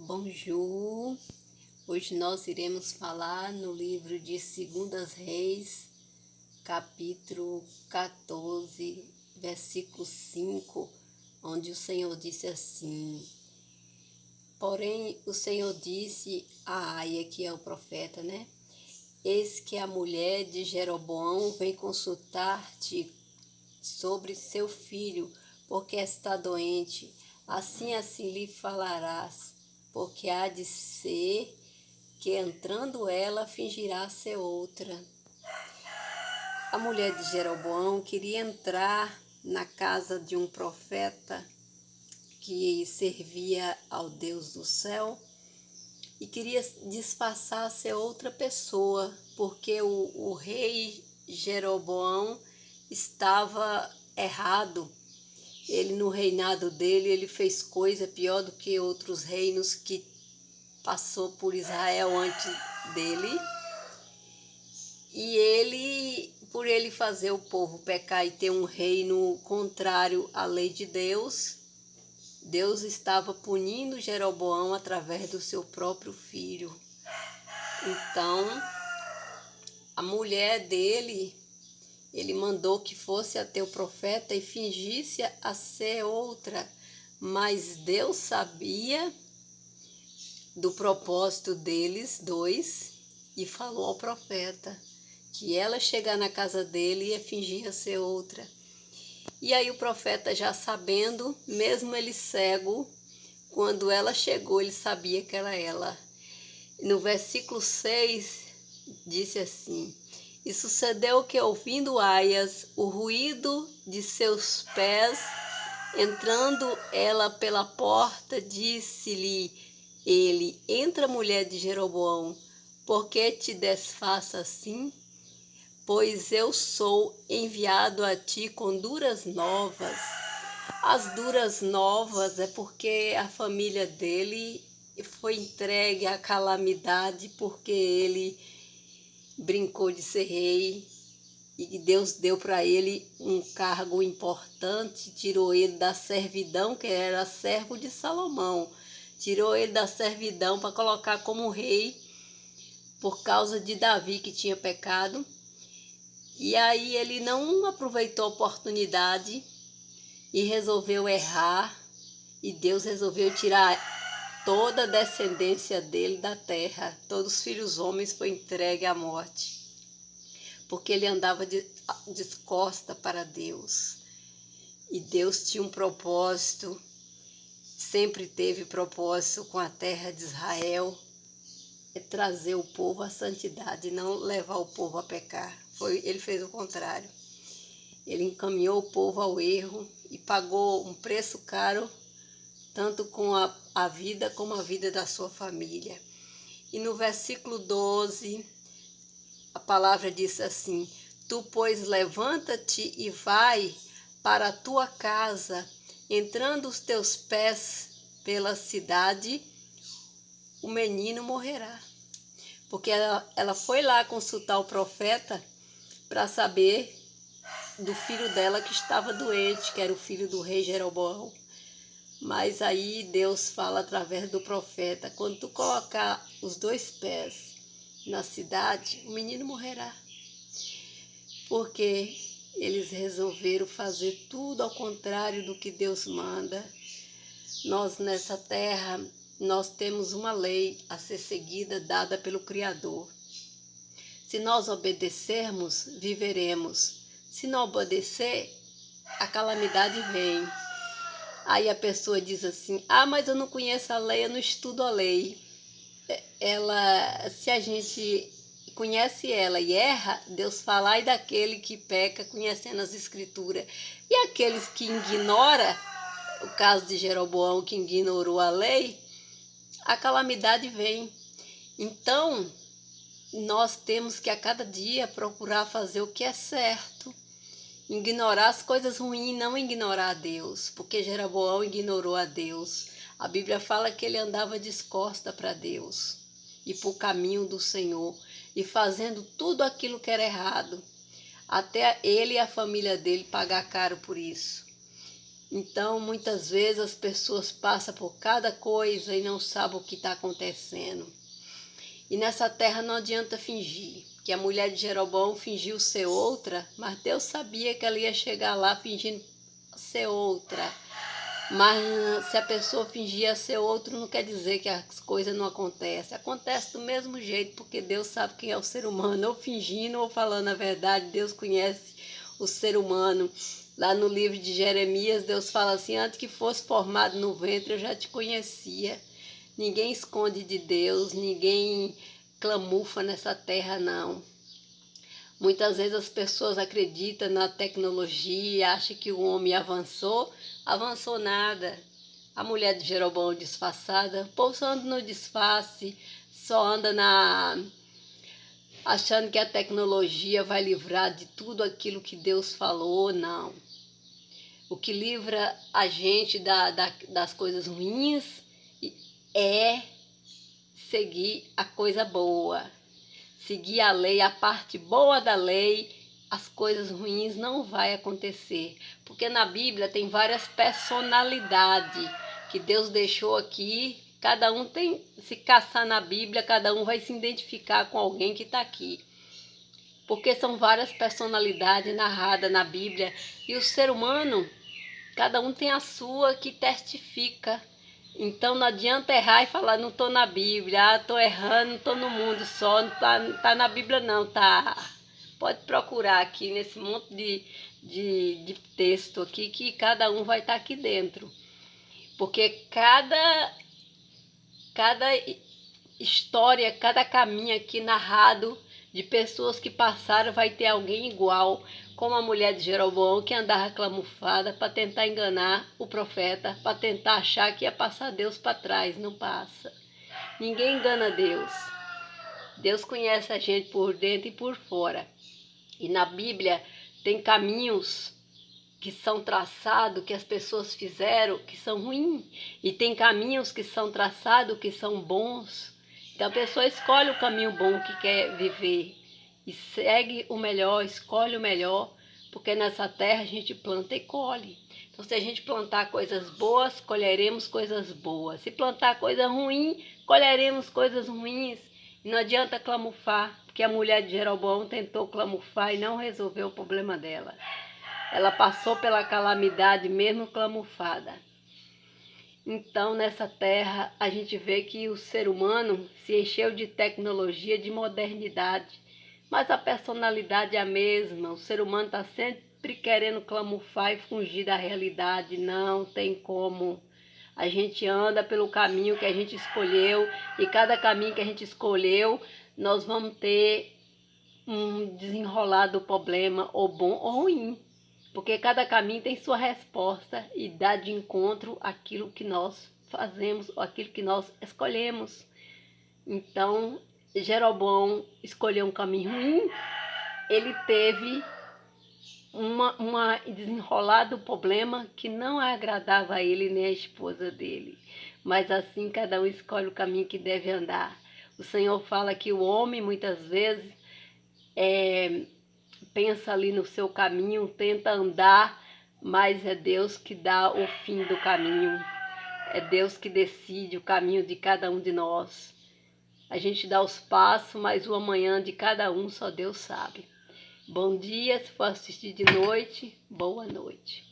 Bonjour! Hoje nós iremos falar no livro de 2 Reis, capítulo 14, versículo 5, onde o Senhor disse assim: Porém, o Senhor disse a Aia, que é o profeta, né? Eis que a mulher de Jeroboão vem consultar-te sobre seu filho, porque está doente. Assim lhe falarás, porque há de ser que entrando ela fingirá ser outra. A mulher de Jeroboão queria entrar na casa de um profeta que servia ao Deus do céu e queria disfarçar ser outra pessoa, porque o rei Jeroboão estava errado. Ele, no reinado dele, ele fez coisa pior do que outros reinos que passou por Israel antes dele. E ele, por ele fazer o povo pecar e ter um reino contrário à lei de Deus, Deus estava punindo Jeroboão através do seu próprio filho. Então, a mulher dele, ele mandou que fosse até o profeta e fingisse a ser outra, mas Deus sabia do propósito deles dois e falou ao profeta que ela chegar na casa dele ia fingir ser outra. E aí o profeta, já sabendo, mesmo ele cego, quando ela chegou, ele sabia que era ela. No versículo 6, disse assim: E sucedeu que, ouvindo Aias o ruído de seus pés, entrando ela pela porta, disse-lhe ele: Entra, mulher de Jeroboão, por que te desfaça assim? Pois eu sou enviado a ti com duras novas. As duras novas é porque a família dele foi entregue à calamidade, porque ele brincou de ser rei e Deus deu para ele um cargo importante, tirou ele da servidão, que era servo de Salomão, tirou ele da servidão para colocar como rei por causa de Davi, que tinha pecado. E aí ele não aproveitou a oportunidade e resolveu errar, e Deus resolveu tirar toda a descendência dele da terra. Todos os filhos homens foram entregues à morte, porque ele andava de costa para Deus. E Deus tinha um propósito, sempre teve propósito com a terra de Israel, é trazer o povo à santidade, não levar o povo a pecar. Ele fez o contrário. Ele encaminhou o povo ao erro e pagou um preço caro, tanto com a vida como a vida da sua família. E no versículo 12, a palavra diz assim: Tu, pois, levanta-te e vai para a tua casa, entrando os teus pés pela cidade, o menino morrerá. Porque ela foi lá consultar o profeta para saber do filho dela que estava doente, que era o filho do rei Jeroboão. Mas aí Deus fala através do profeta: quando tu colocar os 2 pés na cidade, o menino morrerá. Porque eles resolveram fazer tudo ao contrário do que Deus manda. Nós, nessa terra, nós temos uma lei a ser seguida, dada pelo Criador. Se nós obedecermos, viveremos. Se não obedecer, a calamidade vem. Aí a pessoa diz assim: mas eu não conheço a lei, eu não estudo a lei. Se a gente conhece ela e erra, Deus fala: ai daquele que peca conhecendo as escrituras. E aqueles que ignoram, o caso de Jeroboão, que ignorou a lei, a calamidade vem. Então, nós temos que a cada dia procurar fazer o que é certo, ignorar as coisas ruins, não ignorar a Deus, porque Jeroboão ignorou a Deus. A Bíblia fala que ele andava descosta para Deus e para o caminho do Senhor, e fazendo tudo aquilo que era errado, até ele e a família dele pagar caro por isso. Então, muitas vezes as pessoas passam por cada coisa e não sabem o que está acontecendo. E nessa terra não adianta fingir, que a mulher de Jeroboão fingiu ser outra, mas Deus sabia que ela ia chegar lá fingindo ser outra. Mas se a pessoa fingia ser outro, não quer dizer que as coisas não acontecem. Acontece do mesmo jeito, porque Deus sabe quem é o ser humano, ou fingindo ou falando a verdade. Deus conhece o ser humano. Lá no livro de Jeremias, Deus fala assim: antes que fosse formado no ventre, eu já te conhecia. Ninguém esconde de Deus, ninguém clamufa nessa terra, não. Muitas vezes as pessoas acreditam na tecnologia, acham que o homem avançou. Avançou nada. A mulher de Jeroboão disfarçada, o povo só anda no disfarce, só anda achando que a tecnologia vai livrar de tudo aquilo que Deus falou. Não. O que livra a gente das coisas ruins é seguir a coisa boa. Seguir a lei, a parte boa da lei, as coisas ruins não vai acontecer. Porque na Bíblia tem várias personalidades que Deus deixou aqui. Cada um tem, se caçar na Bíblia, cada um vai se identificar com alguém que está aqui. Porque são várias personalidades narradas na Bíblia. E o ser humano, cada um tem a sua que testifica. Então não adianta errar e falar, não estou na Bíblia, estou errando, não estou no mundo só, não tá na Bíblia não, tá? Pode procurar aqui nesse monte de texto aqui, que cada um vai estar aqui dentro. Porque cada história, cada caminho aqui narrado de pessoas que passaram, vai ter alguém igual, como a mulher de Jeroboão, que andava camuflada para tentar enganar o profeta, para tentar achar que ia passar Deus para trás. Não passa. Ninguém engana Deus. Deus conhece a gente por dentro e por fora. E na Bíblia tem caminhos que são traçados, que as pessoas fizeram, que são ruins. E tem caminhos que são traçados, que são bons. Então a pessoa escolhe o caminho bom que quer viver e segue o melhor, escolhe o melhor, porque nessa terra a gente planta e colhe. Então se a gente plantar coisas boas, colheremos coisas boas. Se plantar coisa ruim, colheremos coisas ruins. E não adianta clamufar, porque a mulher de Jeroboão tentou clamufar e não resolveu o problema dela. Ela passou pela calamidade mesmo clamufada. Então, nessa terra, a gente vê que o ser humano se encheu de tecnologia, de modernidade, mas a personalidade é a mesma. O ser humano está sempre querendo clamufar e fugir da realidade. Não tem como. A gente anda pelo caminho que a gente escolheu, e cada caminho que a gente escolheu, nós vamos ter um desenrolar do problema, ou bom ou ruim. Porque cada caminho tem sua resposta e dá de encontro àquilo que nós fazemos ou aquilo que nós escolhemos. Então, Jeroboão escolheu um caminho ruim, ele teve uma desenrolar do problema que não agradava a ele nem a esposa dele. Mas assim cada um escolhe o caminho que deve andar. O Senhor fala que o homem muitas vezes pensa ali no seu caminho, tenta andar, mas é Deus que dá o fim do caminho. É Deus que decide o caminho de cada um de nós. A gente dá os passos, mas o amanhã de cada um só Deus sabe. Bom dia, se for assistir de noite, boa noite.